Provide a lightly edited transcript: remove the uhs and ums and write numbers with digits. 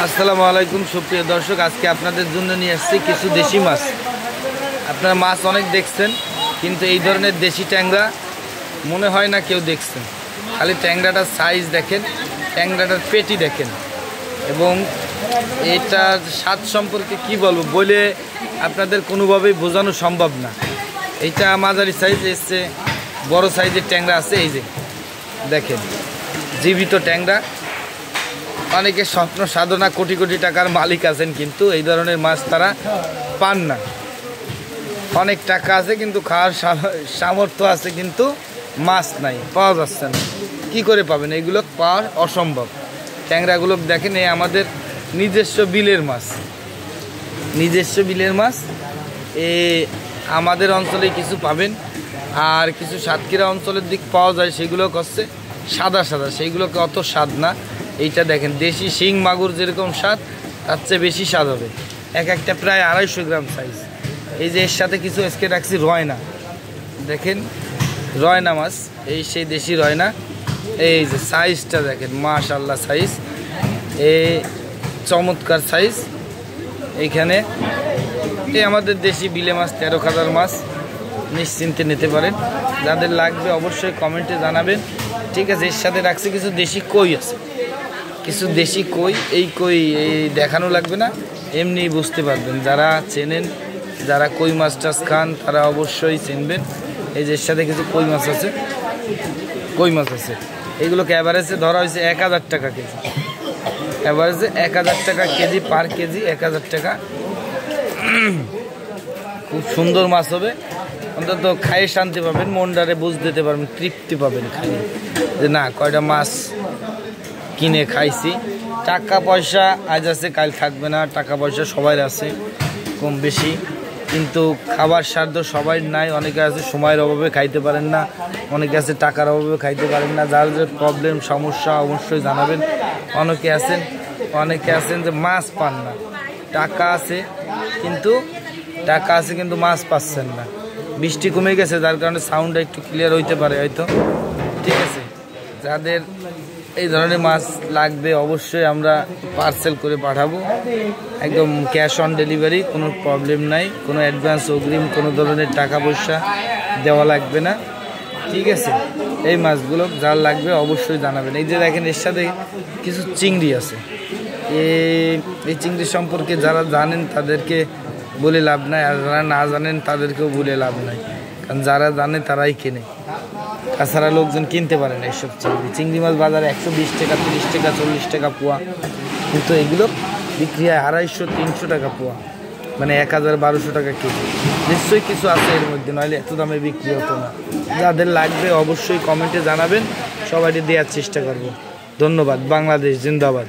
আসসালামু আলাইকুম সুপ্রিয় দর্শক, আজকে আপনাদের জন্য নিয়ে আসছি কিছু দেশি মাছ। আপনারা মাছ অনেক দেখছেন, কিন্তু এই ধরনের দেশি ট্যাংরা মনে হয় না কেউ দেখছেন। খালি ট্যাংরাটার সাইজ দেখেন, ট্যাংরাটার পেটি দেখেন, এবং এটার স্বাদ সম্পর্কে কি বলবো বলে আপনাদের কোনোভাবেই বোঝানো সম্ভব না। এইটা মাঝারি সাইজ, এসছে বড় সাইজের ট্যাংরা আছে। এই যে দেখেন, জীবিত ট্যাংরা। অনেকে স্বপ্ন সাধনা কোটি কোটি টাকার মালিক আছেন, কিন্তু এই ধরনের মাছ তারা পান না। অনেক টাকা আছে কিন্তু খাওয়ার সামর্থ্য আছে, কিন্তু মাছ নাই, পাওয়া যাচ্ছে না। কী করে পাবেন? এগুলো পাওয়া অসম্ভব। ট্যাংরাগুলো দেখেন, এই আমাদের নিজস্ব বিলের মাছ, নিজস্ব বিলের মাছ। আমাদের অঞ্চলে কিছু পাবেন, আর কিছু সাতক্ষীরা অঞ্চলের দিক পাওয়া যায়, সেগুলো করছে সাদা সাদা, সেইগুলোকে অত স্বাদ না। এইটা দেখেন, দেশি শিং মাগুর যেরকম স্বাদ, তার চেয়ে বেশি স্বাদ হবে। এক একটা প্রায় 250 গ্রাম সাইজ। এই যে এর সাথে কিছু আজকে রাখছি রয়না, দেখেন রয়না মাছ, এই সেই দেশি রয়না। এই যে সাইজটা দেখেন, মাশাআল্লাহ সাইজ, এই চমৎকার সাইজ। এইখানে এই আমাদের দেশি বিলে মাছ, 13 খাদার মাছ, নিশ্চিন্তে নিতে পারেন। যাদের লাগবে অবশ্যই কমেন্টে জানাবেন, ঠিক আছে। এর সাথে রাখছি কিছু দেশি কই আছে, কিছু দেশি কই। এই কই এই দেখানো লাগবে না, এমনি বুঝতে পারবেন। যারা চেনেন, যারা কই মাছ টাছ খান, তারা অবশ্যই চিনবেন। এই যে এর সাথে কিছু কই মাছ আছে, কই মাছ আছে। এইগুলোকে অ্যাভারেজে ধরা হয়েছে 1000 টাকা কেজি, অ্যাভারেজে 1000 টাকা কেজি, পার কেজি 1000 টাকা। খুব সুন্দর মাছ হবে, অন্তত খাইয়ে শান্তি পাবেন, মনটারে বুঝ দিতে পারবেন, তৃপ্তি পাবেন খাইয়ে, যে না কয়টা মাছ কিনে খাইছি। টাকা পয়সা আজ আছে কাল থাকবে না, টাকা পয়সা সবার আছে কম বেশি, কিন্তু খাবার সাধ্য সবাই নাই। অনেকে আছে সময়ের অভাবে খাইতে পারেন না, অনেকে আছে টাকার অভাবে খাইতে পারেন না। যার যে প্রবলেম সমস্যা অবশ্যই জানাবেন। অনেকে আছেন যে মাছ পান না, টাকা আছে কিন্তু মাছ পাচ্ছেন না। বৃষ্টি কমে গেছে, যার কারণে সাউন্ডটা একটু ক্লিয়ার হইতে পারে হয়তো, ঠিক আছে। যাদের এই ধরনের মাছ লাগবে অবশ্যই আমরা পার্সেল করে পাঠাবো, একদম ক্যাশ অন ডেলিভারি, কোনো প্রবলেম নাই। কোনো অ্যাডভান্স অগ্রিম কোনো ধরনের টাকা পয়সা দেওয়া লাগবে না, ঠিক আছে। এই মাছগুলো যার লাগবে অবশ্যই জানাবেন। এই যে দেখেন, এর সাথে কিছু চিংড়ি আছে। এই চিংড়ি সম্পর্কে যারা জানেন তাদেরকে বলে লাভ নাই, আর যারা না জানেন তাদেরকেও বলে লাভ নাই, কারণ যারা জানে তারাই কেনে, তাছাড়া লোকজন কিনতে পারে না এইসব চিংড়ি। চিংড়ি মাছ বাজারে 120 টাকা, 30 টাকা, 40 টাকা পোয়া, কিন্তু এগুলো বিক্রি হয় 250-300 টাকা পোয়া, মানে 1000-1200 টাকা কেজি। নিশ্চয়ই কিছু আছে এর মধ্যে, নইলে এত দামে বিক্রি হতো না। যাদের লাগবে অবশ্যই কমেন্টে জানাবেন, সবাইকে দেওয়ার চেষ্টা করব। ধন্যবাদ। বাংলাদেশ জিন্দাবাদ।